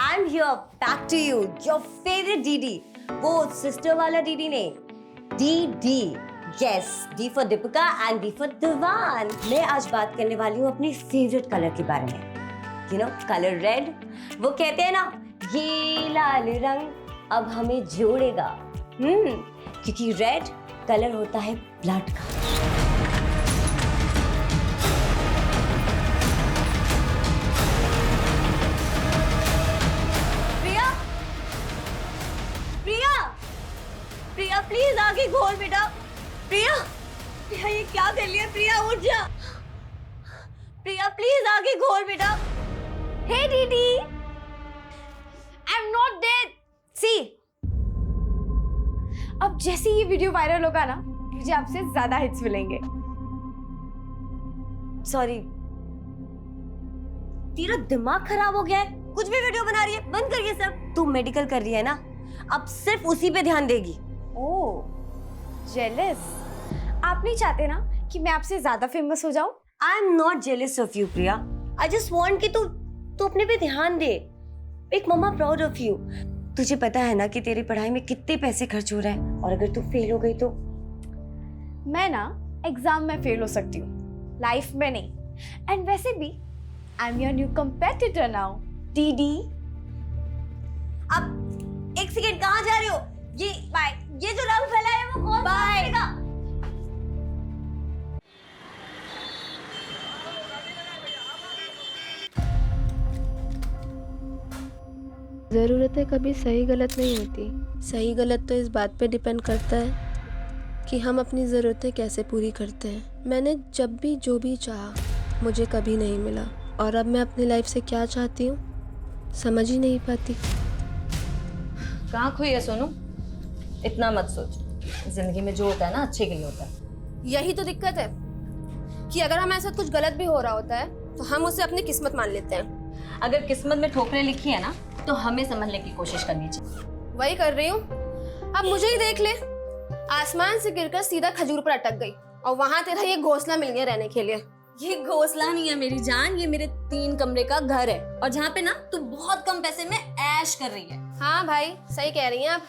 I'm here back to you, your favorite DD. वो sister वाला DD नहीं, DD. Yes, D for Deepika and D for Divan. मैं आज बात करने वाली हूँ अपनी favorite color के बारे में. You know, color red. वो कहते हैं ना, ये लाल रंग अब हमें जोड़ेगा. क्योंकि red कलर होता है ब्लड का. प्रिया प्लीज आगे खोल बेटा. प्रिया प्रिया ये क्या कर लिया. प्रिया उठ जा. प्रिया प्लीज आगे खोल बेटा. हे दीदी आई एम नॉट डेड. सी अब जैसे ये वीडियो वायरल होगा ना, मुझे आपसे ज्यादा हिट्स मिलेंगे. सॉरी, तेरा दिमाग खराब हो गया है. कुछ भी वीडियो बना रही है, बंद कर ये सब. तू मेडिकल कर रही है ना, अब सिर्फ उसी पे ध्यान देगी. ओह जेलस. आप नहीं चाहते ना कि मैं आपसे ज्यादा फेमस हो जाऊं? I am not jealous of you Priya. I just want कि तू अपने पे ध्यान दे. एक मम्मा प्राउड ऑफ यू. तुझे पता है ना कि तेरी पढ़ाई में कितने पैसे खर्च हो रहे हैं, और अगर तू फेल हो गई तो. मैं ना एग्जाम में फेल हो सकती हूँ, लाइफ में नहीं. एंड वैसे भी I am your new competitor now DD. अब एक सेकेंड, कहाँ जा रहे हो? ये जो रंग फैला है वो कौन करेगा? ज़रूरतें कभी सही गलत नहीं होती. सही गलत तो इस बात पे डिपेंड करता है कि हम अपनी ज़रूरतें कैसे पूरी करते हैं. मैंने जब भी जो भी चाहा मुझे कभी नहीं मिला, और अब मैं अपनी लाइफ से क्या चाहती हूँ समझ ही नहीं पाती. कहाँ खोई है सोनू? इतना मत सोच. जिंदगी में जो होता है ना अच्छे के लिए होता है. यही तो दिक्कत है कि अगर हमारे साथ कुछ गलत भी हो रहा होता है तो हम उसे अपनी किस्मत मान लेते हैं. अगर किस्मत में ठोकरें लिखी है ना तो हमें समझने की कोशिश करनी चाहिए. वही कर रही हूँ. अब मुझे ही देख ले, आसमान से गिरकर सीधा खजूर पर अटक गई, और वहां तेरा ये घोंसला मिल गया रहने के लिए. ये घोंसला नहीं है मेरी जान, ये मेरे 3 कमरे का घर है, और जहाँ पे ना तू बहुत कम पैसे में ऐश कर रही है. हाँ भाई सही कह रही हैं आप.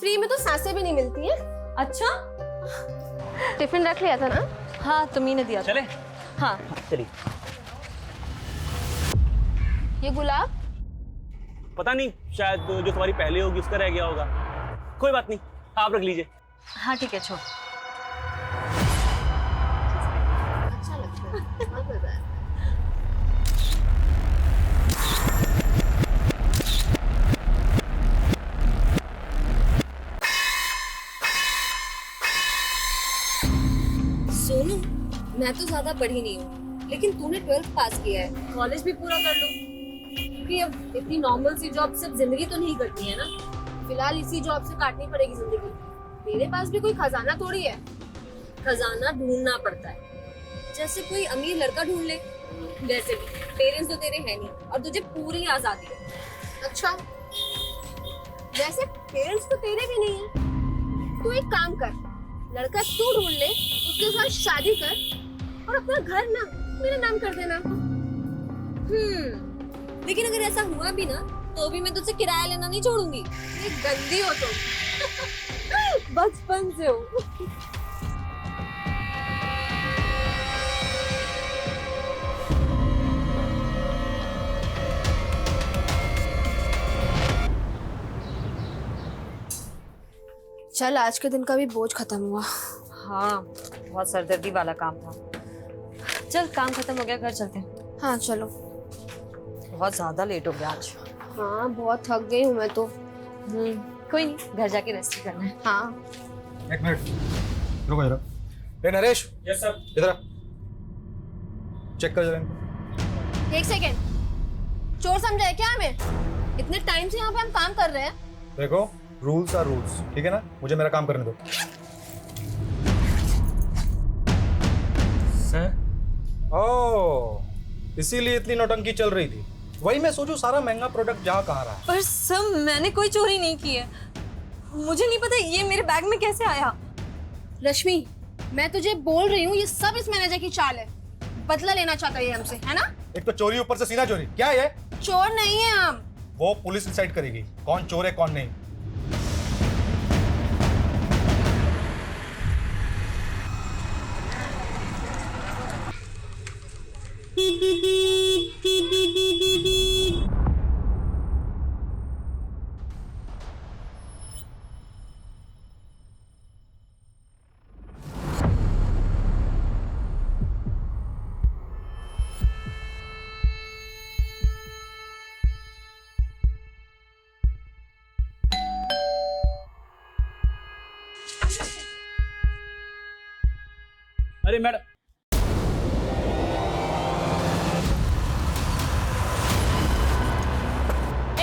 फ्री में तो सांसें भी नहीं मिलती हैं. अच्छा, टिफिन रख लिया था ना? हाँ तुम्ही ने दिया. चले? हाँ चलिए. ये गुलाब पता नहीं, शायद जो तुम्हारी पहले होगी उसका रह गया होगा. कोई बात नहीं, आप रख लीजिए. हाँ ठीक है, छोड़. अच्छा लगता है, बहुत मजा है. सोनू, मैं तो ज्यादा पढ़ी नहीं हूँ, लेकिन तूने 12th पास किया है, कॉलेज भी पूरा कर लो. क्योंकि अब इतनी नॉर्मल सी जॉब सिर्फ जिंदगी तो नहीं करती है ना. फिलहाल इसी जॉब से काटनी पड़ेगी जिंदगी. मेरे पास भी कोई खजाना थोड़ी है. खजाना ढूंढना पड़ता है. जैसे कोई अमीर लड़का ढूंढ ले. वैसे भी पेरेंट्स तो तेरे हैं नहीं, और तुझे पूरी आजादी है. अच्छा, वैसे पेरेंट्स तो तेरे भी नहीं है. तू एक काम कर, लड़का तू ढूंढ ले, उसके साथ शादी कर, और अपना घर ना मेरा नाम कर देना. लेकिन अगर ऐसा हुआ भी ना तो भी मैं तुझसे किराया लेना नहीं छोड़ूंगी. ये गंदी हो तुम. बचपन से हो. चल, आज के दिन का भी बोझ खत्म हुआ. हाँ, बहुत सरदर्दी वाला काम था. चल काम खत्म हो गया, घर चलते हैं. हाँ चलो. बहुत ज्यादा लेट हो गया आज. हाँ बहुत थक गई हूँ मैं तो. कोई नहीं, घर जाके रेस्ट करना है. हाँ. एक मिनट रुको जरा. ए नरेश. Yes sir. इधर आ. चेक कर जरा इनको. एक सेकेंड, चोर समझा है क्या हमें? इतने टाइम से यहाँ पे हम काम कर रहे हैं. देखो, रूल्स आर रूल्स, ठीक है ना? मुझे मेरा काम करने दो. सर. ओह, इसीलिए इतनी नौटंकी चल रही थी. वही मैं सोचूं सारा महंगा प्रोडक्ट जहाँ कहाँ रहा है. पर सर मैंने कोई चोरी नहीं की है. मुझे नहीं पता ये मेरे बैग में कैसे आया. रश्मि, मैं तुझे बोल रही हूँ ये सब इस मैनेजर की चाल है. बदला लेना चाहता है हमसे, है ना? एक तो चोरी ऊपर से सीना चोरी. क्या है? चोर नहीं है हम, वो पुलिस डिसाइड करेगी कौन चोर है कौन नहीं। अरे मैडम,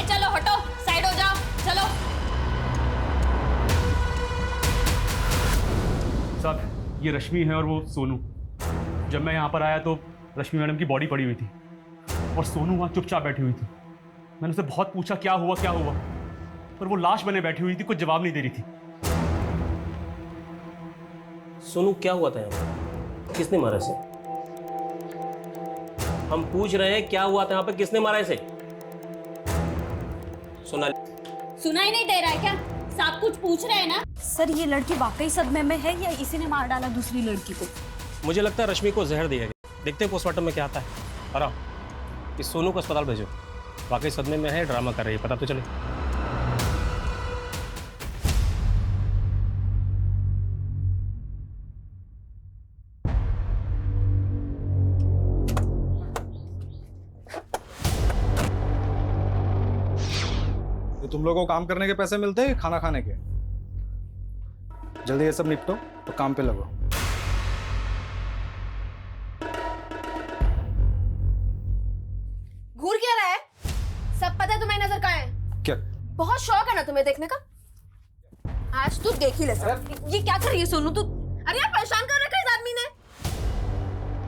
चलो हटो, साइड हो जाओ, चलो। साहब ये रश्मि है और वो सोनू। जब मैं यहाँ पर आया तो रश्मि मैडम की बॉडी पड़ी हुई थी और सोनू वहाँ चुपचाप बैठी हुई थी। मैंने उससे बहुत पूछा क्या हुआ, पर वो लाश बने बैठी हुई थी, कुछ जवाब नहीं दे रही थी। सोनू क्या हुआ था यहाँ पर? किसने मारा इसे? हम पूछ रहे हैं क्या हुआ था यहाँ पे, किसने मारा इसे? सोनाली, सुनाई नहीं दे रहा है क्या? सब कुछ पूछ रहे हैं ना? सर ये लड़की वाकई सदमे में है या इसी ने मार डाला दूसरी लड़की को? मुझे लगता है रश्मि को जहर दिया गया। देखते हैं पोस्टमार्टम में क्या आता है। अरा, इस सोनू को अस्पताल भेजो। वाकई सदमे में है, ड्रामा कर रही है, पता तो चले। ये तुम लोगों को काम करने के पैसे मिलते हैं कि खाना खाने के? जल्दी ये सब निपटो तो काम पे लगो। घूर क्या रहा है? सब पता है तुम्हें नजर कहाँ है? क्या? बहुत शौक है ना तुम्हें देखने का? आज तू देख ही ले सब। ये क्या कर रही है सोनू तू? अरे यार परेशान कर रखा है इस आदमी ने।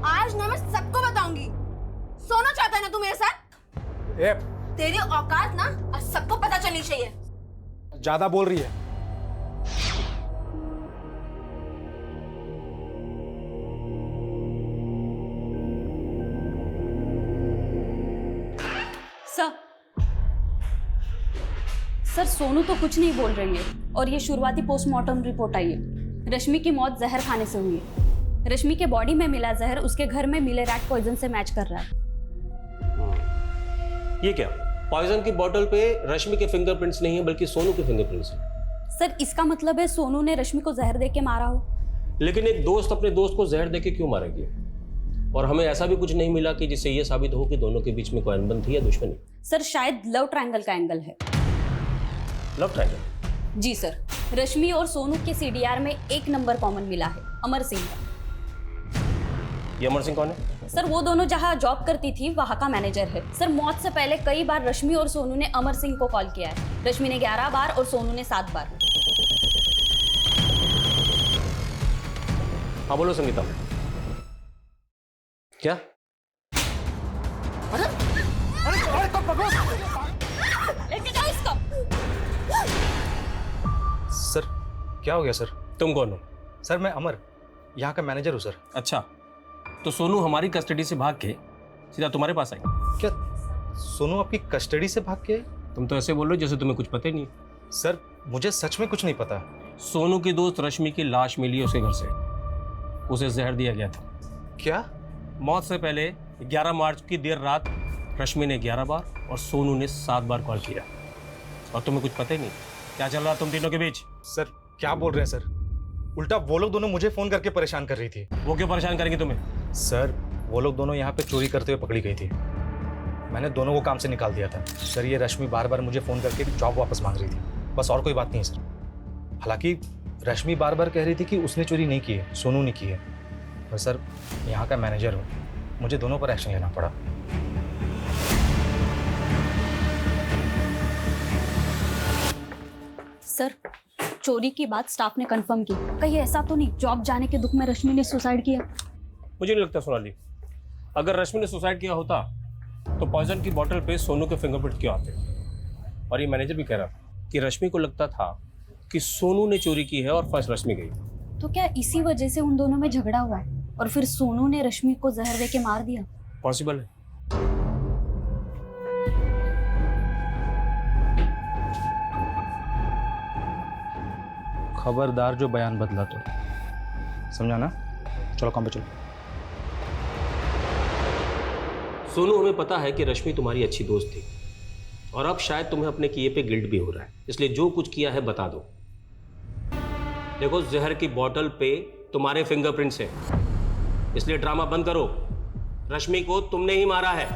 आज ना मैं सबको बताऊंगी। सोना चाहता है ना तू मेरे साथ? ए, तेरी औकात ना आज सबको पता चलनी चाहिए। ज्यादा बोल रही है। सर सोनू तो कुछ नहीं बोल रही है और ये शुरुआती पोस्टमार्टम रिपोर्ट आई है। रश्मि की मौत जहर खाने से हुई है। रश्मि के बॉडी में मिला जहर उसके घर में मिले रैट पॉइजन से मैच कर रहा है। ये क्या? पॉइजन की बोतल पे रश्मि के फिंगरप्रिंट्स नहीं है बल्कि सोनू के फिंगरप्रिंट्स हैं। सर इसका मतलब है सोनू ने रश्मि को जहर दे के मारा हो। लेकिन एक दोस्त अपने दोस्त को जहर देके क्यों मारेगी? और हमें ऐसा भी कुछ नहीं मिला कि जिससे ये साबित हो कि दोनों के बीच में कोई अनबन थी या दुश्मनी। सर शायद लव ट्रायंगल का एंगल है। Love triangle? जी सर, रश्मि और सोनू के सीडीआर में एक नंबर कॉमन मिला है, अमर सिंह का। ये अमर सिंह कौन है? सर वो दोनों जहां जॉब करती थी वहां का मैनेजर है। सर मौत से पहले कई बार रश्मि और सोनू ने अमर सिंह को कॉल किया है। रश्मि ने 11 बार और सोनू ने 7 बार। हाँ बोलो संगीता। क्या? लेके जाओ इसको। सर क्या हो गया सर? तुम कौन हो? सर मैं अमर, यहाँ का मैनेजर हूँ सर। अच्छा, तो सोनू हमारी कस्टडी से भाग के सीधा तुम्हारे पास आई? क्या सोनू आपकी कस्टडी से भाग के? तुम तो ऐसे बोल रहे हो जैसे तुम्हें कुछ पता ही नहीं। सर मुझे सच में कुछ नहीं पता। सोनू की दोस्त रश्मि की लाश मिली है उसके घर से। उसे जहर दिया गया था। क्या? मौत से पहले 11 मार्च की देर रात रश्मि ने 11 बार और सोनू ने 7 बार कॉल किया। और तुम्हें कुछ पता ही नहीं क्या चल रहा तुम तीनों के बीच? सर क्या बोल रहे हैं सर? उल्टा वो लोग दोनों मुझे फोन करके परेशान कर रही थी। वो क्यों परेशान करेंगे तुम्हें? सर वो लोग दोनों यहाँ पे चोरी करते हुए पकड़ी गई थी। मैंने दोनों को काम से निकाल दिया था। सर ये रश्मि बार बार मुझे फ़ोन करके जॉब वापस मांग रही थी, बस और कोई बात नहीं है सर। हालांकि रश्मि बार बार कह रही थी कि उसने चोरी नहीं की है, सोनू ने की है। पर सर यहाँ का मैनेजर हूँ, मुझे दोनों पर एक्शन लेना पड़ा। सर चोरी की बात स्टाफ ने कंफर्म की। कहीं ऐसा तो नहीं जॉब जाने के दुख में रश्मि ने सुसाइड किया? मुझे नहीं लगता सोनाली। अगर रश्मि ने सुसाइड किया होता तो पॉइजन की बोतल पे सोनू के फिंगरप्रिंट क्यों आते? और ये मैनेजर भी कह रहा कि रश्मि को लगता था कि सोनू ने चोरी की है और फर्स्ट रश्मि गई। तो क्या इसी वजह से उन दोनों में झगड़ा हुआ और फिर सोनू ने रश्मि को जहर दे के मार दिया? पॉसिबल है। खबरदार जो बयान बदला तो, समझा ना? चलो काम पे चलो। सोनू, हमें पता है कि रश्मि तुम्हारी अच्छी दोस्त थी और अब शायद तुम्हें अपने किए पे गिल्ट भी हो रहा है, इसलिए जो कुछ किया है बता दो। देखो, जहर की बोतल पे तुम्हारे फिंगरप्रिंट्स हैं, इसलिए ड्रामा बंद करो। रश्मि को तुमने ही मारा है।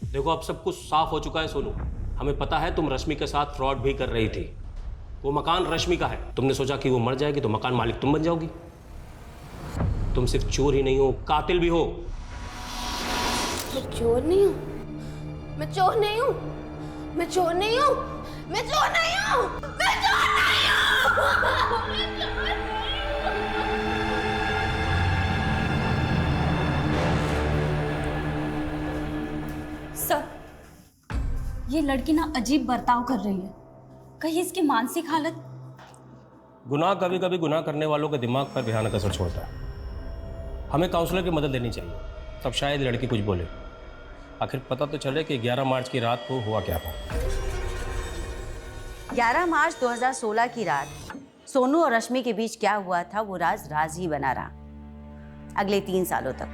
देखो, अब सब कुछ साफ हो चुका है सोनू। हमें पता है तुम रश्मि के साथ फ्रॉड भी कर रही थी। वो मकान रश्मि का है। तुमने सोचा कि वो मर जाएगी तो मकान मालिक तुम बन जाओगी। तुम सिर्फ चोर ही नहीं हो, कातिल भी हो। मैं चोर नहीं हूँ, मैं चोर नहीं हूँ, मैं चोर नहीं हूँ, मैं चोर नहीं हूँ, मैं चोर नहीं हूँ। सर, ये लड़की ना अजीब बर्ताव कर रही है। कहीं इसकी मानसिक हालत। गुनाह कभी कभी गुनाह करने वालों के दिमाग पर भयानक असर छोड़ता है। हमें काउंसलर की मदद लेनी चाहिए, तब शायद लड़की कुछ बोले। आखिर पता तो चले कि 11 मार्च की रात को हुआ क्या था। 11 मार्च 2016 की रात सोनू और रश्मि के बीच क्या हुआ था वो राज ही बना रहा अगले 3 सालों तक।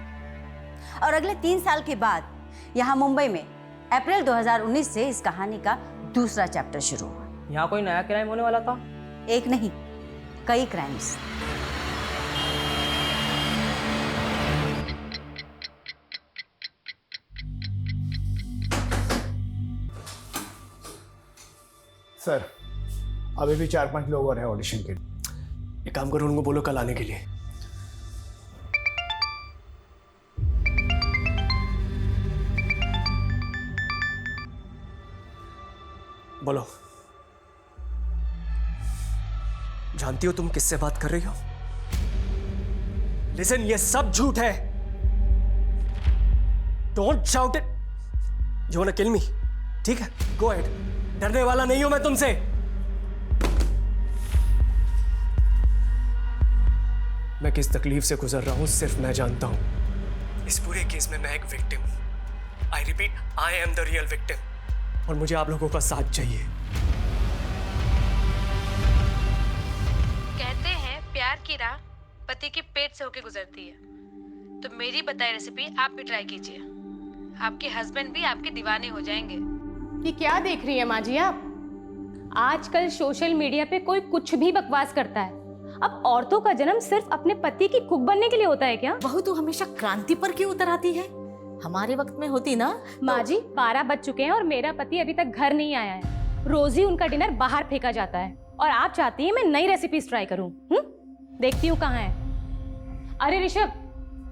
और अगले 3 साल के बाद यहाँ मुंबई में अप्रैल 2019 से इस कहानी का दूसरा चैप्टर शुरू हुआ। यहाँ कोई नया क्राइम होने वाला था? एक नहीं, कई क्राइम्स। सर, अभी भी 4-5 लोग और हैं ऑडिशन के लिए। एक काम करो, उनको बोलो कल आने के लिए। बोलो। जानती हो तुम किससे बात कर रही हो? लिसन, ये सब झूठ है। Don't shout it. You want to kill me? ठीक है, गो अहेड। डरने वाला नहीं हूं मैं तुमसे। मैं किस तकलीफ से गुजर रहा हूं सिर्फ मैं जानता हूं। इस पूरे केस में मैं एक विक्टिम हूं। I repeat, I am the real victim. और मुझे आप लोगों का साथ चाहिए। कहते हैं प्यार की राह पति के पेट से होके गुजरती है, तो मेरी बताई रेसिपी आप भी ट्राई कीजिए। आपके हस्बैंड भी आपके दीवाने हो जाएंगे। ये क्या देख रही है माँ जी आप? आजकल सोशल मीडिया पे कोई कुछ भी बकवास करता है। अब औरतों का जन्म सिर्फ अपने पति की कुक बनने के लिए होता है क्या? बहू तू हमेशा क्रांति पर क्यों उतर आती है? हमारे वक्त में होती ना। माँ जी, 12 बज चुके हैं और मेरा पति अभी तक घर नहीं आया है। रोज ही उनका डिनर बाहर फेंका जाता है और आप चाहती हैं मैं नई रेसिपीज ट्राई करूं? देखती हूँ कहाँ है। अरे ऋषभ,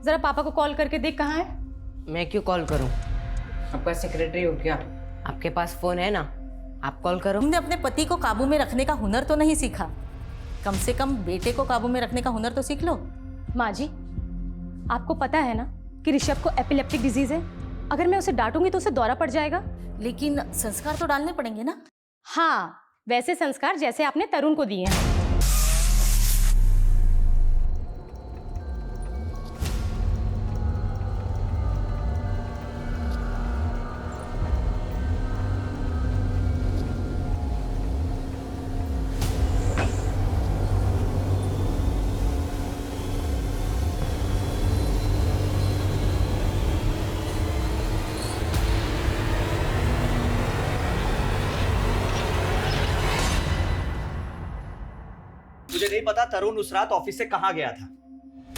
जरा पापा को कॉल करके देख कहाँ है। मैं क्यों कॉल करूं? आपका सेक्रेटरी हो क्या? आपके पास फोन है ना, आप कॉल करो। तुमने अपने पति को काबू में रखने का हुनर तो नहीं सीखा। कम से कम बेटे को काबू में रखने का हुनर तो सीख लो। माँ जी, आपको पता है ना कि ऋषभ को एपिलेप्टिक डिजीज है। अगर मैं उसे डांटूंगी तो उसे दौरा पड़ जाएगा। लेकिन संस्कार तो डालने पड़ेंगे ना। हाँ, वैसे संस्कार जैसे आपने तरुण को दिए हैं। मुझे नहीं पता तरुण उस रात ऑफिस से कहाँ गया था।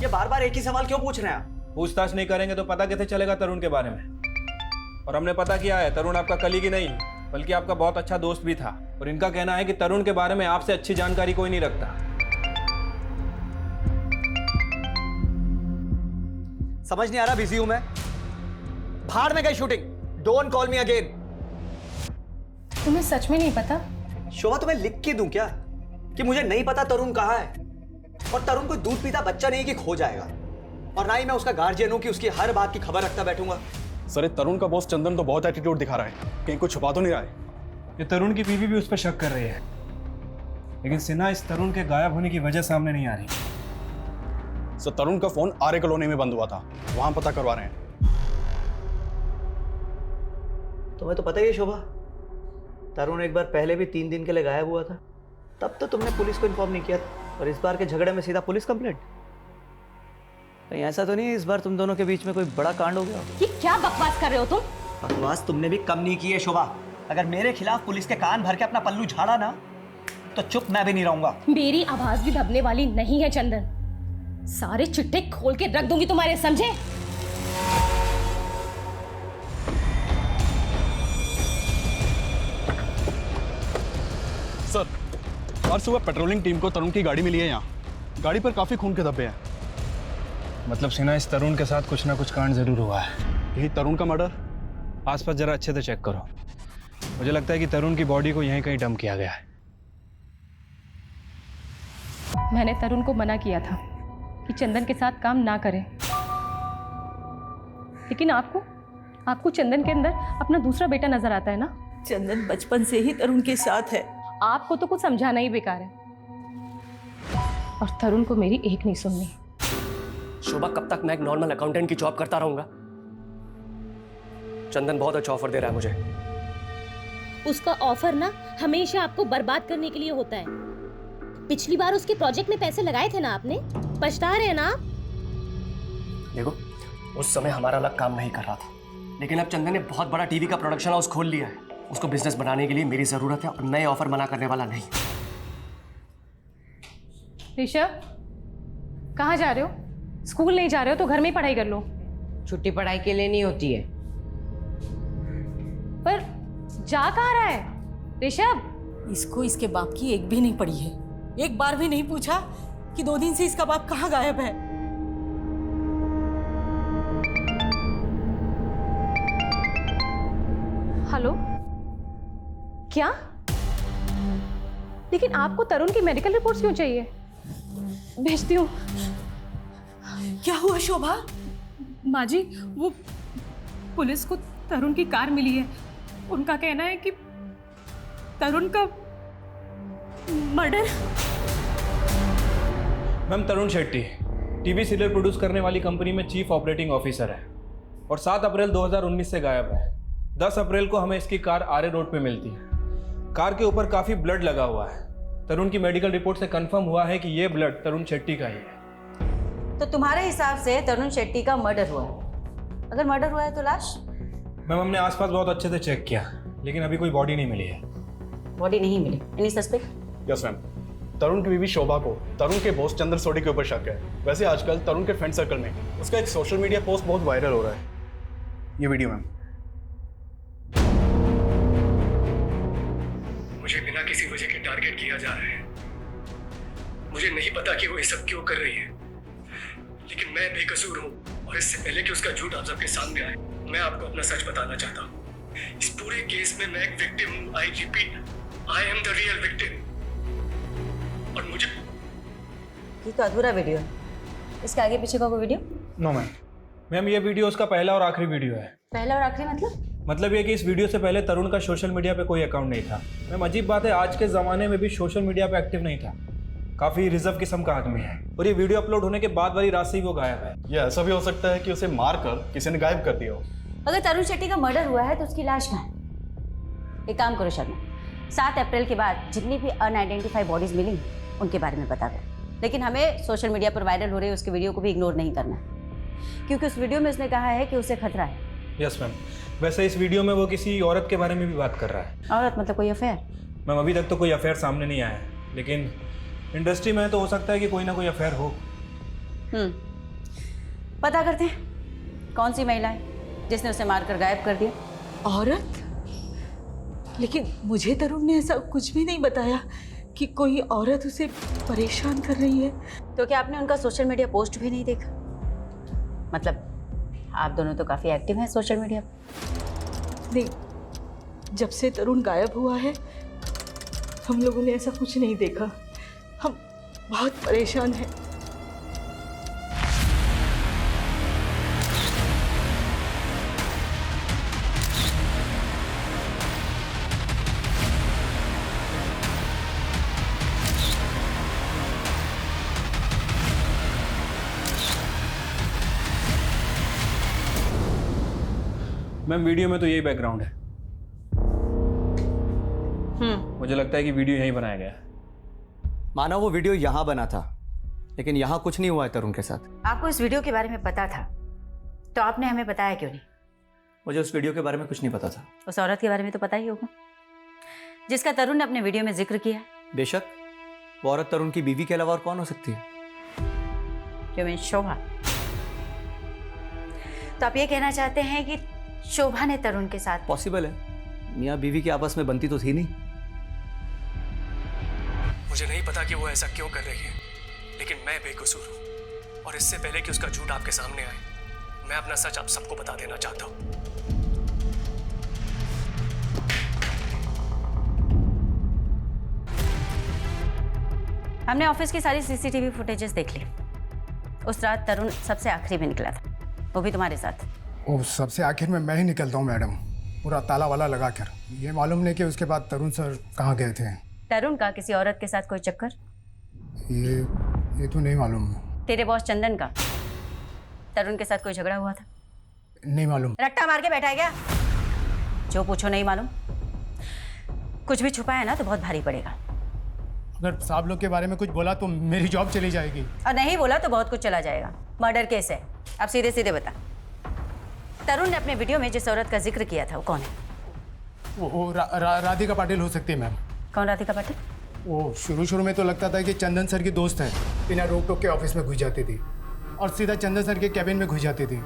ये बार बार एक ही सवाल क्यों पूछ रहे हैं आप? पूछताछ नहीं करेंगे तो पता कैसे चलेगा तरुण के बारे में? और हमने पता किया है, तरुण आपका कलीग ही नहीं बल्कि आपका बहुत अच्छा दोस्त भी था। और इनका कहना है कि तरुण के बारे में आपसे अच्छी जानकारी कोई नहीं रखता। समझ नहीं आ रहा, बिजी हूं मैं। भाड़ में गई shooting. Don't call me again. तुम्हें सच में नहीं पता? शोभा, तुम्हें लिख के दूं क्या कि मुझे नहीं पता तरुण कहाँ है? और तरुण कोई दूध पीता बच्चा नहीं कि खो जाएगा। और ना ही मैं उसका गार्जियन हूं कि उसकी हर बात की खबर रखता बैठूंगा। सर, ये तरुण का बॉस चंदन तो बहुत एटीट्यूड दिखा रहा है, कहीं कुछ छुपा तो नहीं रहा है। ये तरुण की बीवी भी उस पर शक कर रही है, लेकिन सिन्हा इस तरुण के गायब होने की वजह सामने नहीं आ रही। सर, तरुण का फोन आर्य कॉलोनी में बंद हुआ था, वहां पता करवा रहे हैं। तुम्हें तो पता ही है शोभा, तरुण एक बार पहले भी 3 दिन के लिए गायब हुआ था। तब तो तुमने पुलिस को इन्फॉर्म नहीं किया और इस बार के झगड़े में सीधा पुलिस कंप्लेंट। कहीं ऐसा तो नहीं इस बार तुम दोनों के बीच में कोई बड़ा कांड हो गया? ये क्या बकवास कर रहे हो तुम? बकवास तुमने भी कम नहीं की है शोभा। अगर मेरे खिलाफ पुलिस के कान भर के अपना पल्लू झाड़ा ना तो चुप मैं भी नहीं रहूंगा। मेरी आवाज भी दबने वाली नहीं है चंदन। सारे चिट्ठे खोल के रख दूंगी तुम्हारे, समझे? सर, आज सुबह पेट्रोलिंग टीम को तरुण की गाड़ी मिली है यहाँ। गाड़ी पर काफी खून के धब्बे हैं। मतलब सिन्हा, इस तरुण के साथ कुछ ना कुछ कांड जरूर हुआ है। यही तरुण का मर्डर? आसपास जरा अच्छे से चेक करो। मुझे लगता है कि तरुण की बॉडी को यहीं कहीं डंप किया गया है। मैंने तरुण को मना किया था कि चंदन के साथ काम ना करें, लेकिन आपको चंदन के अंदर अपना दूसरा बेटा नजर आता है ना? चंदन बचपन से ही तरुण के साथ है। आपको तो कुछ समझाना ही बेकार है, और तरुण को मेरी एक नहीं सुननी। शोभा, कब तक मैं एक नॉर्मल अकाउंटेंट की जॉब करता रहूंगा? चंदन बहुत अच्छा ऑफर दे रहा है मुझे। उसका ऑफर ना हमेशा आपको बर्बाद करने के लिए होता है। पिछली बार उसके प्रोजेक्ट में पैसे लगाए थे ना आपने, पछता रहे हैं ना आप? देखो, उस समय हमारा अलग काम नहीं कर रहा था, लेकिन अब चंदन ने बहुत बड़ा टीवी का प्रोडक्शन हाउस खोल लिया है। उसको बिजनेस बनाने के लिए मेरी जरूरत है और नए ऑफर मना करने वाला नहीं। ऋषभ, कहाँ जा रहे हो? स्कूल नहीं जा रहे हो तो घर में ही पढ़ाई कर लो। छुट्टी पढ़ाई के लिए नहीं होती है। पर जा कहाँ रहा है ऋषभ? इसको इसके बाप की एक भी नहीं पड़ी है। एक बार भी नहीं पूछा कि 2 दिन से इसका बाप कहाँ गायब है। हेलो, क्या? लेकिन आपको तरुण की मेडिकल रिपोर्ट्स क्यों चाहिए? भेजती हूँ। क्या हुआ शोभा? माँ जी, वो पुलिस को तरुण की कार मिली है। उनका कहना है कि तरुण का मर्डर। मैम, तरुण शेट्टी टीवी सीरियल प्रोड्यूस करने वाली कंपनी में चीफ ऑपरेटिंग ऑफिसर है और 7 अप्रैल 2019 से गायब है। 10 अप्रैल को हमें इसकी कार आरे रोड पे मिलती है। कार के ऊपर काफ़ी ब्लड लगा हुआ है। तरुण की मेडिकल रिपोर्ट से कंफर्म हुआ है कि ये ब्लड तरुण शेट्टी का ही है। तो तुम्हारे हिसाब से तरुण शेट्टी का मर्डर हुआ है? अगर मर्डर हुआ है तो लाश? मैम, हमने आसपास बहुत अच्छे से चेक किया, लेकिन अभी कोई बॉडी नहीं मिली है। बॉडी नहीं मिली? Any suspect? Yes ma'am, Tarun की बीवी शोभा को तरुण के बॉस चंद्र सोडी के ऊपर शक है। वैसे आजकल तरुण के फ्रेंड सर्कल में उसका एक सोशल मीडिया पोस्ट बहुत वायरल हो रहा है। ये वीडियो मैम। मुझे बिना किसी वजह के टारगेट किया जा रहा है। मुझे नहीं पता कि वो ये सब क्यों कर रही है, लेकिन मैं बेकसूर हूँ और इससे पहले कि उसका झूठ आप सबके सामने आए, मैं आपको अपना सच बताना चाहता हूँ। इस पूरे केस में मैं एक विक्टिम हूँ। I repeat, I am the real victim. और मुझे ये तो अधूरा वीडियो है। इसके आगे पीछे का कोई वीडियो? नो मैम, ये वीडियो उसका पहला और आखिरी वीडियो है। पहला और आखिरी मतलब ये कि इस वीडियो से पहले तरुण का सोशल मीडिया पे कोई अकाउंट नहीं था। मैम, अजीब बात है, आज के ज़माने में भी सोशल मीडिया पे एक्टिव नहीं था। काफ़ी रिजर्व किस्म का आदमी है और ये वीडियो अपलोड होने के बाद वाली रात से ही वो गायब है। ये ऐसा भी हो सकता है कि उसे मार कर किसी ने गायब कर दिया हो। अगर तरुण शेट्टी का मर्डर हुआ है तो उसकी लाश कहाँ है? एक काम करो शर्मा, 7 अप्रैल के बाद जितनी भी अनआइडेंटिफाइड बॉडीज मिली उनके बारे में बता दो। लेकिन हमें सोशल मीडिया पर वायरल हो रही उसके वीडियो को भी इग्नोर नहीं करना है, क्योंकि उस वीडियो में उसने कहा है कि उसे खतरा है। यस मैम, वैसे इस वीडियो में वो किसी औरत के बारे में भी बात कर रहा है। औरत मतलब कोई अफेयर? मैम, अभी तक तो कोई अफेयर सामने नहीं आया है, लेकिन इंडस्ट्री में तो हो सकता है कि कोई ना कोई अफेयर हो। पता करते हैं कौन सी महिला है जिसने उसे मारकर गायब कर दिया। औरत? लेकिन मुझे तरुण ने ऐसा कुछ भी नहीं बताया कि कोई औरत उसे परेशान कर रही है। तो क्या आपने उनका सोशल मीडिया पोस्ट भी नहीं देखा? मतलब आप दोनों तो काफ़ी एक्टिव हैं सोशल मीडिया पर। नहीं, जब से तरुण गायब हुआ है हम लोगों ने ऐसा कुछ नहीं देखा। हम बहुत परेशान हैं। मैम, वीडियो में तो यही बैकग्राउंड है। मुझे लगता है कि वीडियो यहीं बनाया गया है। माना वो वीडियो यहाँ बना था, लेकिन यहाँ कुछ नहीं हुआ है तरुण के साथ। आपको इस वीडियो के बारे में पता था तो आपने हमें बताया क्यों नहीं? मुझे उस वीडियो के बारे में कुछ नहीं पता था। उस औरत के बारे में तो पता ही होगा जिसका तरुण ने अपने वीडियो में जिक्र किया। बेशक, वो औरत तरुण की बीवी के अलावा और कौन हो सकती है? You mean शोभा? तो आप ये कहना चाहते हैं कि शोभा ने तरुण के साथ? पॉसिबल है, मियाँ बीवी की आपस में बनती तो थी नहीं। मुझे नहीं पता कि वो ऐसा क्यों कर रही है, लेकिन मैं बेकसूर हूँ और इससे पहले कि उसका झूठ आपके सामने आए, मैं अपना सच आप सबको बता देना चाहता हूँ। हमने ऑफिस की सारी सीसीटीवी फुटेजेस देख ली। उस रात तरुण सबसे आखिरी में निकला था, वो भी तुम्हारे साथ। ओ, सबसे आखिर में मैं ही निकलता हूँ मैडम, पूरा ताला वाला लगा कर। ये मालूम नहीं कि उसके बाद तरुण सर कहाँ गए थे। तरुण का किसी औरत के साथ कोई चक्कर? ये तो नहीं मालूम। तेरे बॉस चंदन का तरुण के साथ कोई झगड़ा हुआ था? नहीं मालूम। रट्टा मार के बैठा है क्या? जो पूछो नहीं मालूम। कुछ भी छुपाया ना तो बहुत भारी पड़ेगा। अगर साहब लोग के बारे में कुछ बोला तो मेरी जॉब चली जाएगी। और नहीं बोला तो बहुत कुछ चला जाएगा। मर्डर केस है। अब सीधे सीधे बता, तरुण ने अपने वीडियो में जिस औरत का जिक्र किया था वो कौन है? वो राधिका पाटिल हो सकती है मैम। कौन राधिका पाटिल? वो शुरू में तो लगता था कि चंदन सर की दोस्त है, बिना रोक टोक के ऑफिस में घुस जाती थी और सीधा चंदन सर के कैबिन में घुस जाती थी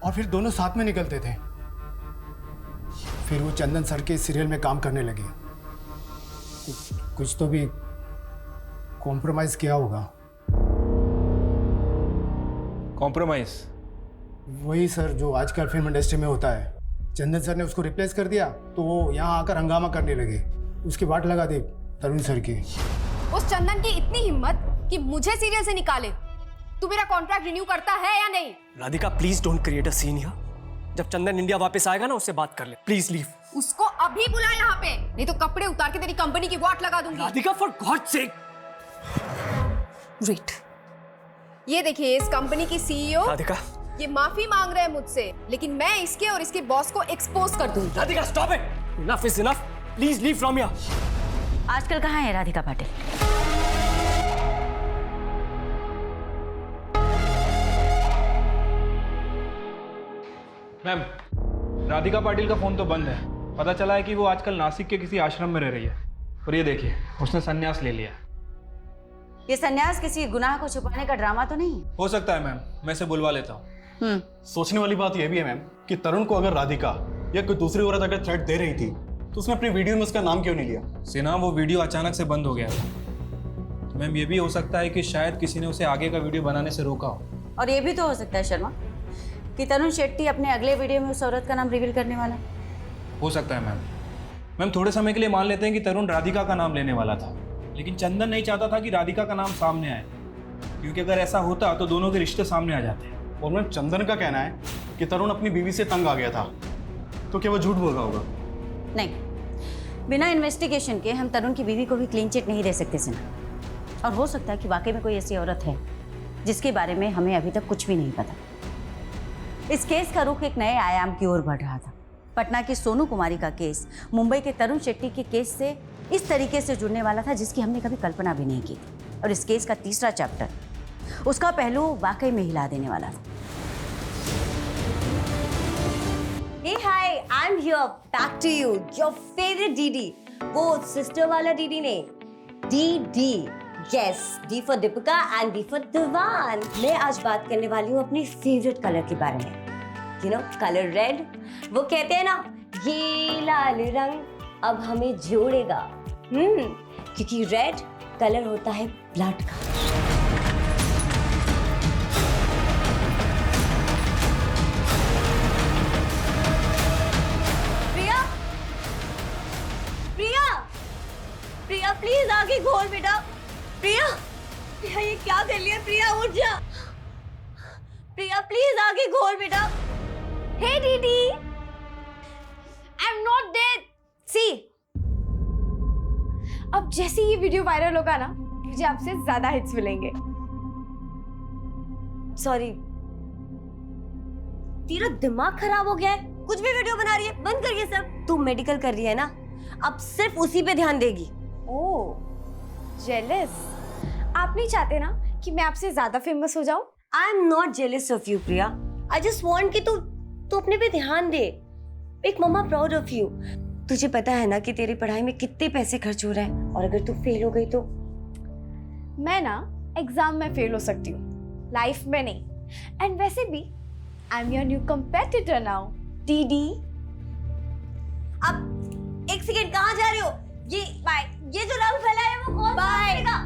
और फिर दोनों साथ में निकलते थे। फिर वो चंदन सर के सीरियल में काम करने लगी। कुछ तो भी कॉम्प्रोमाइज किया होगा। कॉम्प्रोमाइज? वही सर जो आजकल फिल्म इंडस्ट्री में होता है। चंदन सर ने उसको रिप्लेस कर दिया तो वो यहाँ आकर हंगामा करने लगे। उसकी बाट लगा दी तरुण सर की। उस चंदन की इतनी हिम्मत कि मुझे सीरियल से निकाले। तू मेरा कॉन्ट्रैक्ट रिन्यू करता है या नहीं? Radhika please don't create a scene here. जब चंदन इंडिया वापस आएगा ना उससे बात कर ले, प्लीज लीव। उसको अभी बुला यहाँ पे, नहीं तो कपड़े उतार के तेरी कंपनी की वाट लगा दूंगी। Radhika for God sake. Wait, ये देखिए इस कंपनी की सीईओ राधिका, ये माफी मांग रहे हैं मुझसे, लेकिन मैं इसके और इसके बॉस को एक्सपोज कर दूंगी। Radhika stop it, enough is enough, please leave from here. आजकल कहाँ है राधिका पाटिल? मैम, राधिका पाटिल का फोन तो बंद है। पता चला है कि वो आजकल नासिक के किसी आश्रम में रह रही है। और ये देखिए, उसने संन्यास ले लिया। ये संन्यास किसी गुनाह को छुपाने का ड्रामा तो नहीं? हो सकता है मैम, मैं इसे बुलवा लेता हूँ। सोचने वाली बात यह भी है मैम कि तरुण को अगर राधिका या कोई दूसरी औरत अगर थ्रेट दे रही थी तो उसने अपनी वीडियो में उसका नाम क्यों नहीं लिया? सिन्हा, वो वीडियो अचानक से बंद हो गया था। तो मैम ये भी हो सकता है कि शायद किसी ने उसे आगे का वीडियो बनाने से रोका हो। और ये भी तो हो सकता है शर्मा कि तरुण शेट्टी अपने अगले वीडियो में उस औरत का नाम रिवील करने वाला। हो सकता है मैम। मैम थोड़े समय के लिए मान लेते हैं कि तरुण राधिका का नाम लेने वाला था, लेकिन चंदन नहीं चाहता था कि राधिका का नाम सामने आए, क्योंकि अगर ऐसा होता तो दोनों के रिश्ते सामने आ जाते। और मैम चंदन का कहना है कि तरुण अपनी बीवी से तंग आ गया था, तो क्या वो झूठ बोल रहा होगा? नहीं, बिना इन्वेस्टिगेशन के हम तरुण की बीवी को भी क्लीन चिट नहीं दे सकते सिन्हा। और हो सकता है कि वाकई में कोई ऐसी औरत है जिसके बारे में हमें अभी तक कुछ भी नहीं पता। इस केस का रुख एक नए आयाम की ओर बढ़ रहा था। पटना की सोनू कुमारी का केस मुंबई के तरुण शेट्टी के केस से इस तरीके से जुड़ने वाला था जिसकी हमने कभी कल्पना भी नहीं की थी। और इस केस का तीसरा चैप्टर, उसका पहलू वाकई में हिला देने वाला था। Hey, hi, I'm here, back to you, your favorite DD. वो सिस्टर वाला DD नहीं, DD. Yes, D for Deepika and D for दीवान। मैं आज बात करने वाली हूँ अपनी फेवरेट कलर के बारे में। You know, colour red. वो कहते हैं ना, ये लाल रंग अब हमें जोड़ेगा। क्योंकि रेड कलर होता है ब्लड का। प्रिया प्लीज आगे खोल बेटा। प्रिया, प्रिया ये क्या कर लिया? प्रिया उठ जा। प्रिया प्लीज आगे खोल बेटा। हे दीदी, आई एम नॉट डेड। सी, अब जैसे ये वीडियो वायरल होगा ना, मुझे आपसे ज्यादा हिट्स मिलेंगे। सॉरी, तेरा दिमाग खराब हो गया है? कुछ भी वीडियो बना रही है, बंद कर ये सब। तू मेडिकल कर रही है ना, अब सिर्फ उसी पे ध्यान देगी। ओह, जेलस? आप नहीं चाहते ना कि मैं आपसे ज्यादा फेमस हो जाऊं? I am not jealous of you Priya, I just want कि तू अपने पे ध्यान दे। एक मम्मा प्राउड ऑफ यू। तुझे पता है ना कि तेरी पढ़ाई में कितने पैसे खर्च हो रहे हैं, और अगर तू फेल हो गई तो? मैं ना एग्जाम में फेल हो सकती हूँ, लाइफ में नहीं। एंड वैसे भी I am your new competitor now, DD. अब एक सेकंड, कहाँ जा रहे हो? ये जो रंग फैला है वो कौन करेगा?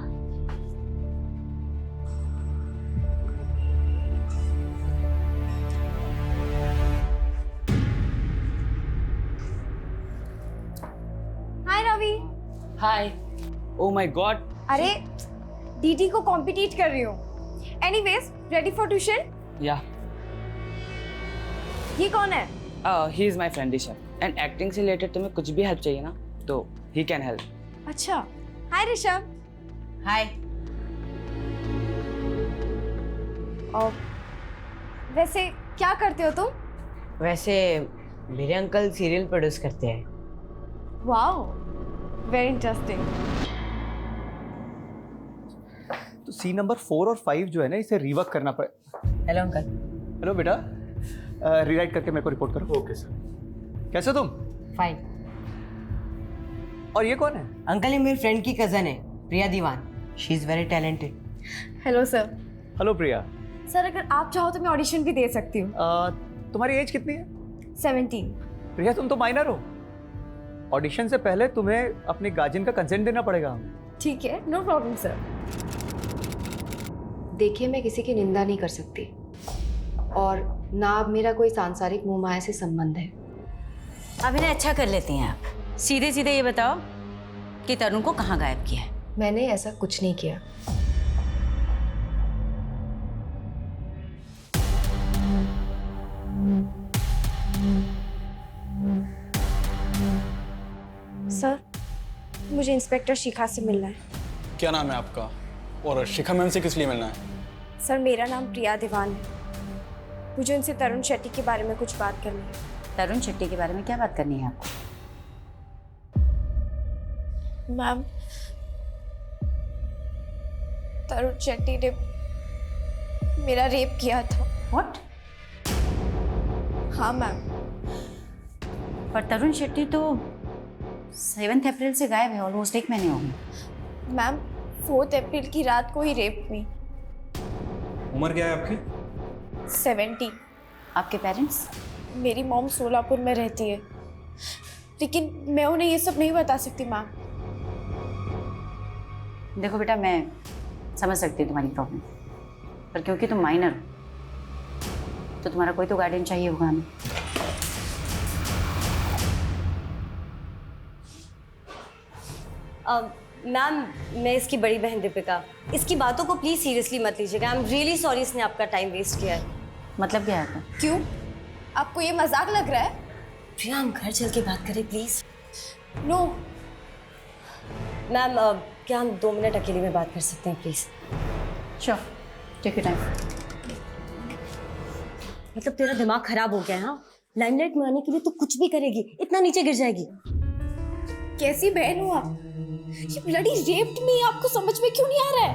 Hi Ravi. Hi. Oh my god. अरे डीडी को कॉम्पिटिट कर रही हूँ। Anyways, ready for tuition? Yeah. ये कौन है? He is my friend Rishabh, and acting से रिलेटेड तुम्हें कुछ भी हेल्प चाहिए ना तो ही कैन हेल्प। अच्छा। हाय ऋषभ। हाय। और वैसे क्या करते हो तुम? वैसे मेरे अंकल सीरियल प्रोड्यूस करते हैं। Wow, very interesting. तो सीन नंबर 4 और 5 जो है ना, इसे रिवर्क करना पड़े। Hello uncle. हेलो बेटा, रीराइट करके मेरे को रिपोर्ट करो। Okay sir. कैसे हो तुम? फाइन। और ये कौन है? अंकल, ये मेरी फ्रेंड की कजन है, Priya Diwan. She is very talented. Hello sir. Hello Priya. Sir अगर आप चाहो तो मैं ऑडिशन भी दे सकती हूँ। तुम्हारी एज कितनी है? 17। प्रिया तुम तो माइनर हो। ऑडिशन से पहले तुम्हें अपने गार्जियन का कंसेंट देना पड़ेगा। ठीक है, नो प्रॉब्लम सर। देखिए, मैं किसी की निंदा नहीं कर सकती, और ना अब मेरा कोई सांसारिक मोह माया से संबंध है। अभिनय अच्छा कर लेती हैं आप। सीधे सीधे ये बताओ कि तरुण को कहाँ गायब किया है? मैंने ऐसा कुछ नहीं किया। सर, मुझे इंस्पेक्टर शिखा से मिलना है। क्या नाम है आपका? और शिखा मैम से किस लिए मिलना है? सर मेरा नाम प्रिया दीवान है। मुझे उनसे तरुण शेट्टी के बारे में कुछ बात करनी है। तरुण शेट्टी के बारे में क्या बात करनी है आपको? मैम, तरुण शेट्टी ने मेरा रेप किया था। व्हाट? हाँ मैम। पर तरुण शेट्टी तो 7 अप्रैल से गायब है, ऑलमोस्ट 1 महीने हो गए। मैम, 4 अप्रैल की रात को ही रेप हुई। उम्र क्या है आपकी? 70। आपके पेरेंट्स? मेरी मॉम सोलापुर में रहती है, लेकिन मैं उन्हें ये सब नहीं बता सकती मैम। देखो बेटा, मैं समझ सकती हूँ तुम्हारी प्रॉब्लम, पर क्योंकि तुम माइनर हो तो तुम्हारा कोई तो गार्डियन चाहिए होगा हमें। मैम, मैं इसकी बड़ी बहन दीपिका। इसकी बातों को प्लीज सीरियसली मत लीजिएगा। आई एम रियली सॉरी इसने आपका टाइम वेस्ट किया है। मतलब क्या है? क्यों? आपको ये मजाक लग रहा है? प्रिया, हम घर चल के बात करें प्लीज। नो मैम, क्या हम 2 मिनट अकेले में बात कर सकते हैं please? Sure, take your time. मतलब तेरा दिमाग खराब हो गया है? हाँ, लाइमलाइट में आने के लिए तो कुछ भी करेगी, इतना नीचे गिर जाएगी। कैसी बहन हो आप? ये ब्लडी रेप्ड मी, आपको समझ में क्यों नहीं आ रहा है?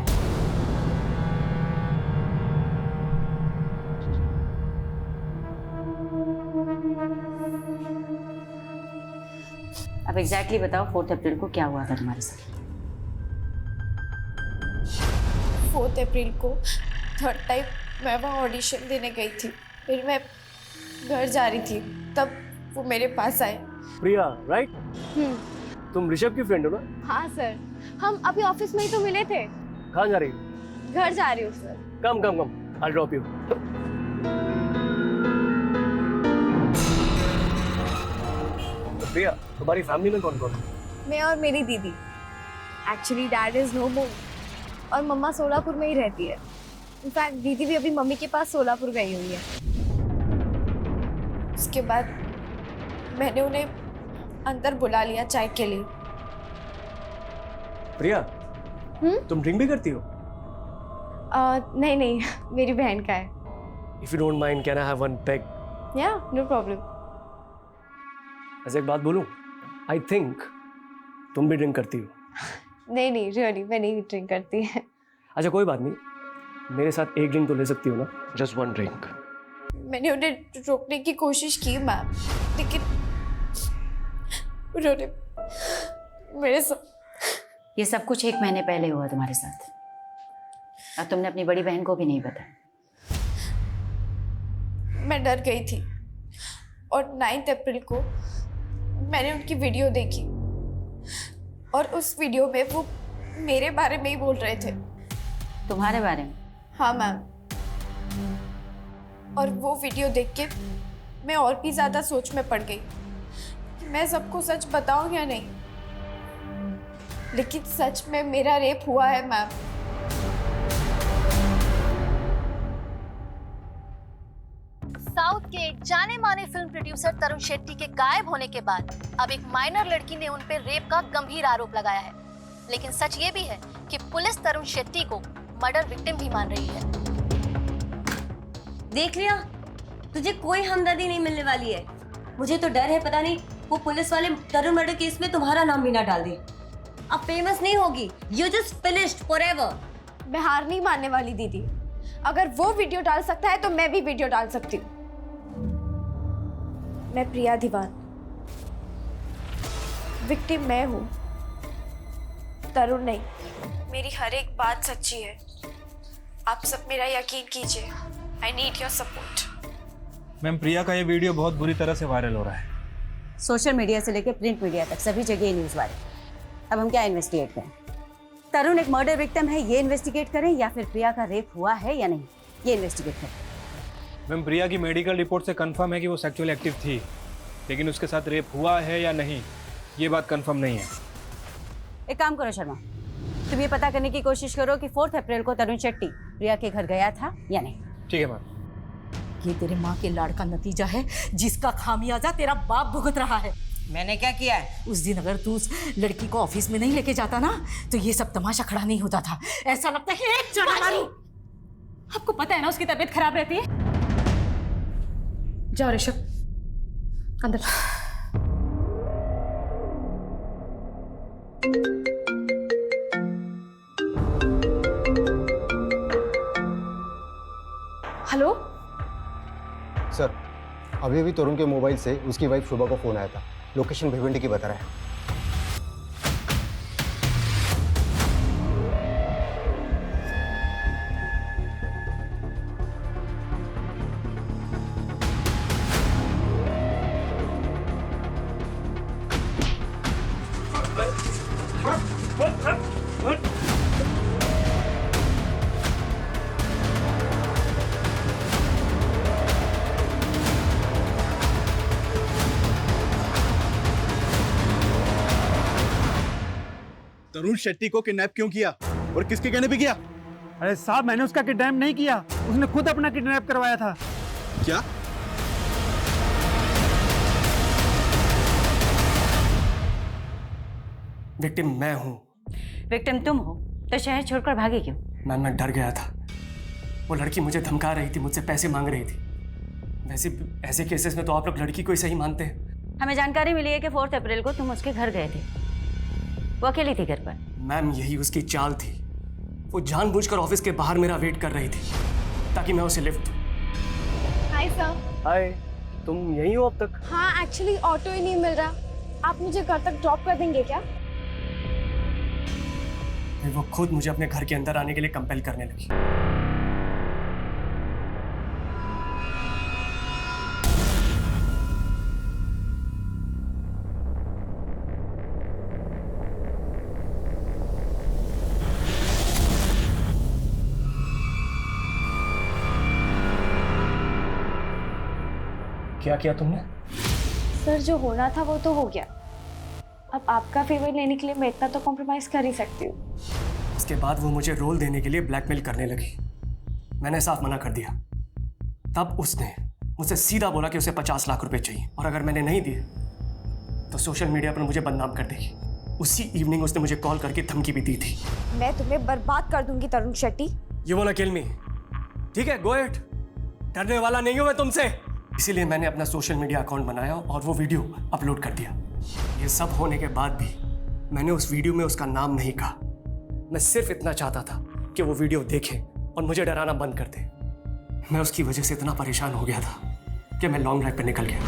अब एग्जैक्टली बताओ 4 अप्रैल को क्या हुआ था तुम्हारे साथ? 4 अप्रैल को 3rd टाइम मैं वहाँ ऑडिशन देने गई थी। फिर मैं घर जा रही थी, तब वो मेरे पास आए। प्रिया, राइट? तुम ऋषभ की फ्रेंड हो ना? हाँ सर, हम अभी ऑफिस में ही तो मिले थे। कहाँ जा रही हो? घर जा रही हूँ sir. Come, I drop you. Priya, तुम्हारी फैमिली में कौन कौन है? मैं और मेरी दीदी। एक्चुअली डैड इज नो मोर, और मम्मा सोलापुर में ही रहती है। इनफैक्ट दीदी भी अभी मम्मी के पास सोलापुर गई हुई है। उसके बाद मैंने उन्हें अंदर बुला लिया चाय के लिए। प्रिया, तुम ड्रिंक भी करती हो? नहीं, मेरी बहन का है। If you don't mind, can I have one peg? Yeah, no problem. ऐसे एक बात बोलूं? I think तुम भी ड्रिंक करती हो। नहीं नहीं रियली मैं नहीं ड्रिंक करती है। अच्छा कोई बात नहीं, मेरे साथ एक ड्रिंक तो ले सकती हो ना, जस्ट वन ड्रिंक। मैंने उन्हें रोकने की कोशिश की मैम, लेकिन उन्होंने मेरे साथ। ये सब कुछ 1 महीने पहले हुआ तुम्हारे साथ, और तुमने अपनी बड़ी बहन को भी नहीं बताया। मैं डर गई थी और 9 अप्रैल को मैंने उनकी वीडियो देखी और उस वीडियो में वो मेरे बारे में ही बोल रहे थे। तुम्हारे बारे में? हाँ मैम, और वो वीडियो देख के मैं और भी ज़्यादा सोच में पड़ गई कि मैं सबको सच बताऊं या नहीं, लेकिन सच में मेरा रेप हुआ है मैम। साउथ के एक जाने माने फिल्म प्रोड्यूसर तरुण शेट्टी के गायब होने के बाद अब एक माइनर लड़की ने उन पर रेप का गंभीर आरोप लगाया है। लेकिन सच ये भी है कि पुलिस तरुण शेट्टी को मर्डर विक्टिम भी मान रही है। देख लिया, तुझे कोई हमदर्दी नहीं मिलने वाली है। मुझे तो डर है, पता नहीं वो पुलिस वाले तरुण मर्डर केस में तुम्हारा नाम भी ना डाल दे। अब फेमस नहीं होगी, यू जस्ट फिनिश्ड फॉरएवर। मैं हार नहीं मानने वाली दीदी, अगर वो वीडियो डाल सकता है तो मैं भी वीडियो डाल सकती हूँ। मैं प्रिया दीवान, विक्टिम मैं हूँ, तरुण नहीं। मेरी हर एक बात सच्ची है, आप सब मेरा यकीन कीजिए। I need your support. Ma'am Priya का ये वीडियो बहुत बुरी तरह से वायरल हो रहा है, सोशल मीडिया से लेकर प्रिंट मीडिया तक सभी जगह ये न्यूज़ वायरल। अब हम क्या इन्वेस्टिगेट करें? तरुण एक मर्डर विक्टिम है ये इन्वेस्टिगेट करें, या फिर प्रिया का रेप हुआ है या नहीं ये इन्वेस्टिगेट करें? मैम प्रिया की मेडिकल रिपोर्ट से कंफर्म है कि वो सेक्सुअल एक्टिव थी, लेकिन उसके साथ रेप हुआ है या नहीं ये बात कंफर्म नहीं है। एक काम करो शर्मा, तुम ये पता करने की कोशिश करो कि 4 अप्रैल को तरुण शेट्टी प्रिया के घर गया था या नहीं। ठीक है मैम। ये तेरे माँ के लाड़ का नतीजा है जिसका खामियाजा तेरा बाप भुगत रहा है। मैंने क्या किया है? उस दिन अगर तू उस लड़की को ऑफिस में नहीं लेके जाता ना तो ये सब तमाशा खड़ा नहीं होता था। ऐसा लगता है एक चढ़ा मारूं। आपको पता है ना उसकी तबीयत खराब रहती है। जाओ ऋषभ अंदर। हेलो सर, अभी अभी तरुण के मोबाइल से उसकी वाइफ शुभा को फोन आया था, लोकेशन भिवंडी की बता रहा है। तरुण शेट्टी को किडनैप क्यों किया और किसके कहने पे किया? अरे साहब, मैंने उसका किडनैप नहीं किया, उसने खुद अपना किडनैप करवाया था। क्या? विक्टिम मैं हूँ। विक्टिम तुम हो तो शहर छोड़कर भागे क्यों? मैम मैं डर गया था, वो लड़की मुझे धमका रही थी, मुझसे पैसे मांग रही थी। वैसे ऐसे केसेस में तो आप लोग लड़की को ही सही मानते हैं। हमें जानकारी मिली है कि 4 अप्रैल को तुम उसके घर गए थे, वो अकेली थी घर पर। मैम यही उसकी चाल थी, वो जानबूझकर ऑफिस के बाहर मेरा वेट कर रही थी ताकि मैं उसे लिफ्ट दूं। Hi sir. हाय, तुम यहीं हो अब तक? हाँ एक्चुअली ऑटो ही नहीं मिल रहा, आप मुझे घर तक ड्रॉप कर देंगे क्या? फिर वो खुद मुझे अपने घर के अंदर आने के लिए कंपेल करने लगी। क्या किया तुमने? सर जो होना था वो तो हो गया, अब आपका फेवर लेने के लिए मैं इतना तो कॉम्प्रोमाइज कर ही सकती हूँ। उसके बाद वो मुझे रोल देने के लिए ब्लैकमेल करने लगी, मैंने साफ मना कर दिया। तब उसने मुझसे सीधा बोला कि उसे 50 लाख रुपए चाहिए और अगर मैंने नहीं दिए तो सोशल मीडिया पर मुझे बदनाम कर देगी। उसी इवनिंग उसने मुझे कॉल करके धमकी भी दी थी। मैं तुम्हें बर्बाद कर दूंगी तरुण Shetty. You wanna kill me? ठीक है, go ahead। डरने वाला नहीं हूं मैं तुमसे। इसीलिए मैंने अपना सोशल मीडिया अकाउंट बनाया और वो वीडियो अपलोड कर दिया। ये सब होने के बाद भी मैंने उस वीडियो में उसका नाम नहीं कहा, मैं सिर्फ इतना चाहता था कि वो वीडियो देखे और मुझे डराना बंद कर दे। मैं उसकी वजह से इतना परेशान हो गया था कि मैं लॉन्ग ड्राइव पे निकल गया।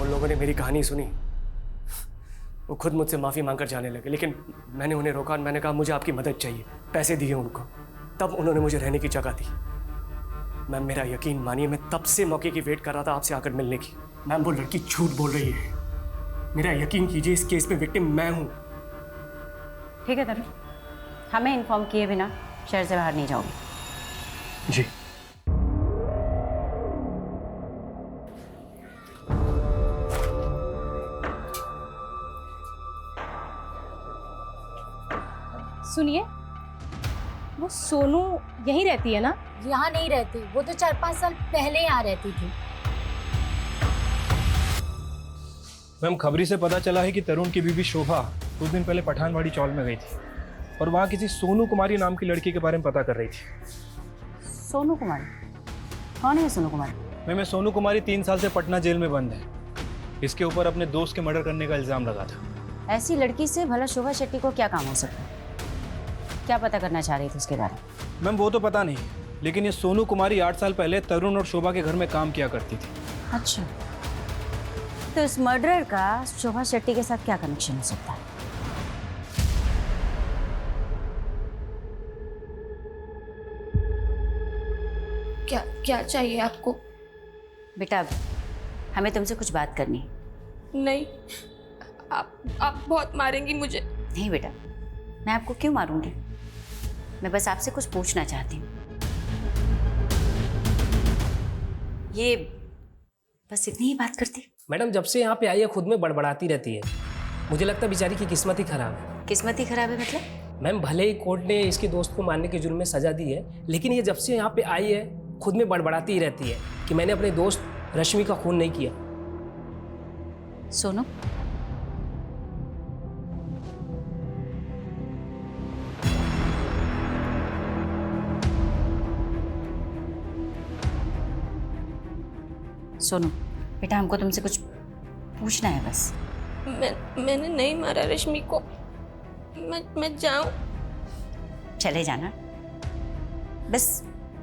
उन लोगों ने मेरी कहानी सुनी, वो खुद मुझसे माफ़ी मांगकर जाने लगे, लेकिन मैंने उन्हें रोका और मैंने कहा मुझे आपकी मदद चाहिए। पैसे दिए उनको, तब उन्होंने मुझे रहने की जगह दी। मैम मेरा यकीन मानिए, मैं तब से मौके की वेट कर रहा था आपसे आकर मिलने की। मैम वो लड़की झूठ बोल रही है, मेरा यकीन कीजिए, इस केस में विक्टिम मैं हूँ। ठीक है तरुण, हमें इन्फॉर्म किए बिना शहर से बाहर नहीं जाओगे। जी। सुनिए, वो सोनू यहीं रहती है ना? यहाँ नहीं रहती, वो तो 4-5 साल पहले यहाँ रहती थी। मैम खबरी से पता चला है कि तरुण की बीवी शोभा कुछ दिन पहले पठानवाड़ी चौल में गई थी और वहाँ किसी सोनू कुमारी नाम की लड़की के बारे में पता कर रही थी। सोनू कुमारी? कौन है सोनू कुमारी? मैम ये सोनू कुमारी 3 साल से पटना जेल में बंद है। इसके ऊपर अपने दोस्त के मर्डर करने का इल्जाम लगा था। ऐसी लड़की से भला शोभा शेट्टी को क्या काम हो सकता है? क्या पता करना चाह रही थी उसके बारे में? मैम वो तो पता नहीं, लेकिन ये सोनू कुमारी 8 साल पहले तरुण और शोभा के घर में काम किया करती थी। अच्छा, तो इस मर्डरर का शोभा शेट्टी के साथ क्या कनेक्शन हो सकता है? क्या चाहिए आपको? बेटा हमें तुमसे कुछ बात करनी है। नहीं, आप बहुत मारेंगी मुझे। नहीं बेटा, मैं आपको क्यों मारूंगी? मैं बस आपसे कुछ पूछना चाहती हूँ। ये बस इतनी ही बात करती? मैडम जब से यहाँ पे आई है खुद में बड़बड़ाती रहती है। मुझे लगता है बेचारी की किस्मत ही खराब है। किस्मत ही खराब है मतलब? मैम भले ही कोर्ट ने इसके दोस्त को मारने के जुर्म में सजा दी है, लेकिन ये जब से यहाँ पे आई है खुद में बड़बड़ाती ही रहती है कि मैंने अपने दोस्त रश्मि का खून नहीं किया। सोनू, सोनू बेटा हमको तुमसे कुछ पूछना है बस। मैंने नहीं मारा रश्मि को। मैं जाऊं? चले जाना, बस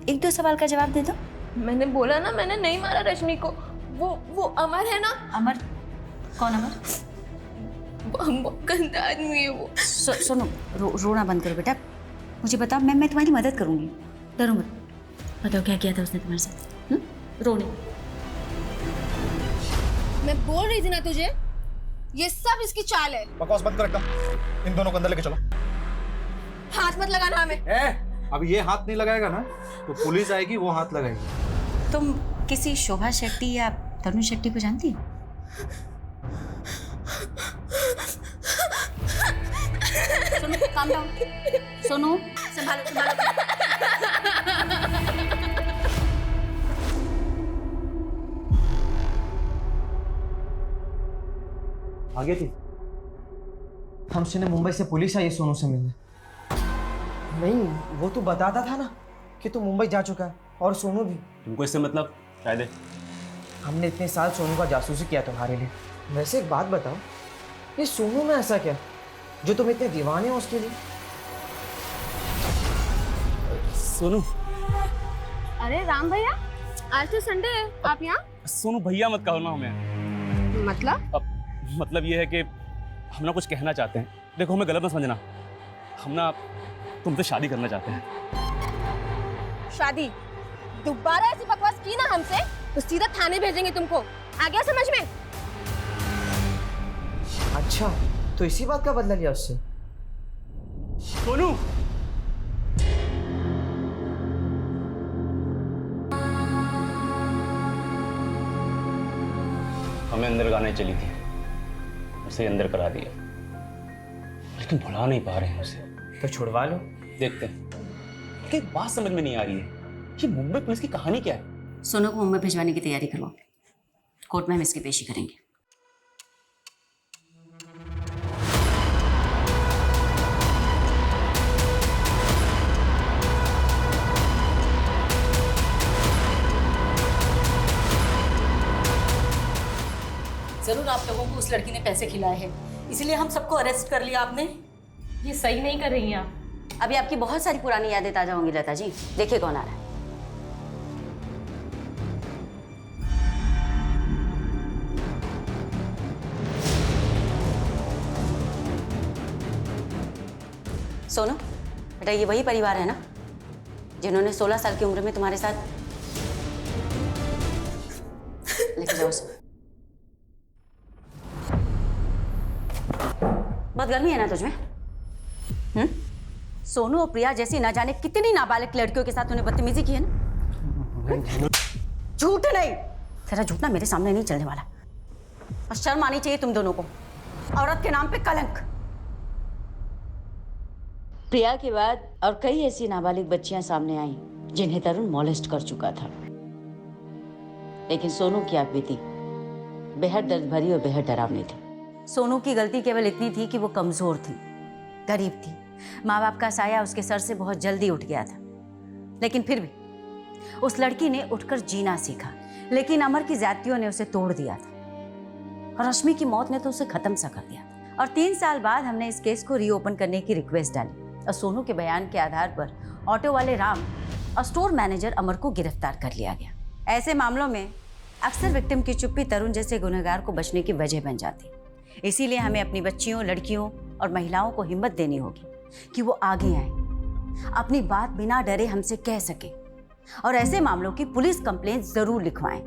1-2 सवाल का जवाब दे दो। मैंने बोला ना, मैंने नहीं मारा रश्मि को। वो अमर है ना? अमर? कौन अमर? बहुत गंदा आदमी है वो। सोनू रोना बंद करो बेटा, मुझे बताओ, मैं तुम्हारी मदद करूंगी, डरो मत। बताओ क्या किया था उसने तुम्हारे साथ? रोने? मैं बोल रही थी ना तुझे, ये सब इसकी चाल है। बकवास बंद कर एकदम। इन दोनों को अंदर लेके चलो। हाथ मत लगाना हमें। अब ये हाथ नहीं लगाएगा ना तो पुलिस आएगी, वो हाथ लगाएगी। तुम किसी शोभा शेट्टी या तरुण शेट्टी को जानती हो? सोनू काम डाउन, सोनू संभालो। आगे थी हमसे ने मुंबई से पुलिस आई है सोनू से मिलने। नहीं, वो तो बताता था ना कि तू मुंबई जा चुका है, और सोनू भी। तुमको इससे मतलब शायद? हमने इतने साल सोनू का जासूसी किया तुम्हारे लिए। वैसे एक बात बताओ, ये सोनू में ऐसा क्या जो तुम इतने दीवाने हो उसके लिए? सोनू। अरे राम भैया, आज तो संडे है, आप यहाँ? सोनू भैया मत कहो ना हमें। मतलब ये है कि हम ना कुछ कहना चाहते हैं। देखो हमें गलत ना समझना, हम ना तुमसे शादी करना चाहते हैं। शादी? दोबारा ऐसी बकवास की ना हमसे तो सीधा थाने भेजेंगे तुमको, आ गया समझ में? अच्छा, तो इसी बात का बदला लिया उससे? सोनू, हमें अंदर गाने चली थी, उसे अंदर करा दिया, लेकिन भुला नहीं पा रहे हैं उसे। तो छुड़वा लो, देखते हैं। एक बात समझ में नहीं आ रही है, ये मुंबई पुलिस की कहानी क्या है? सोनू को मुंबई भिजवाने की तैयारी करो, कोर्ट में हम इसकी पेशी करेंगे। जरूर आप लोगों को उस लड़की ने पैसे खिलाए हैं, इसलिए हम सबको अरेस्ट कर लिया आपने। ये सही नहीं कर रही हैं आप। अभी आपकी बहुत सारी पुरानी यादें ताजा होंगी लता जी। देखिए कौन आ रहा है। सोनू बेटा, ये वही परिवार है ना जिन्होंने 16 साल की उम्र में तुम्हारे साथ लेके जाओ उसे। बहुत गर्मी है ना तुझमें? सोनू और प्रिया जैसी ना जाने कितनी नाबालिग लड़कियों के साथ उन्हें बदतमीजी की है ना। झूठ नहीं, तेरा झूठ ना मेरे सामने नहीं चलने वाला। और शर्म आनी चाहिए तुम दोनों को, औरत के नाम पे कलंक। प्रिया के बाद और कई ऐसी नाबालिग बच्चियां सामने आई जिन्हें तरुण मॉलेस्ट कर चुका था, लेकिन सोनू की आप बीती बेहद दर्द भरी और बेहद डरावनी थी। सोनू की गलती केवल इतनी थी कि वो कमजोर थी, गरीब थी, माँ बाप का साया उसके सर से बहुत जल्दी उठ गया था। लेकिन फिर भी उस लड़की ने उठकर जीना सीखा, लेकिन अमर की ज्यादतियों ने उसे तोड़ दिया था और रश्मि की मौत ने तो उसे खत्म सा कर दिया था। और 3 साल बाद हमने इस केस को रीओपन करने की रिक्वेस्ट डाली और सोनू के बयान के आधार पर ऑटो वाले राम और स्टोर मैनेजर अमर को गिरफ्तार कर लिया गया। ऐसे मामलों में अक्सर विक्टिम की चुप्पी तरुण जैसे गुनहगार को बचने की वजह बन जाती है। इसीलिए हमें अपनी बच्चियों, लड़कियों और महिलाओं को हिम्मत देनी होगी कि वो आगे आए, अपनी बात बिना डरे हमसे कह सके और ऐसे मामलों की पुलिस कंप्लेंट जरूर लिखवाएं।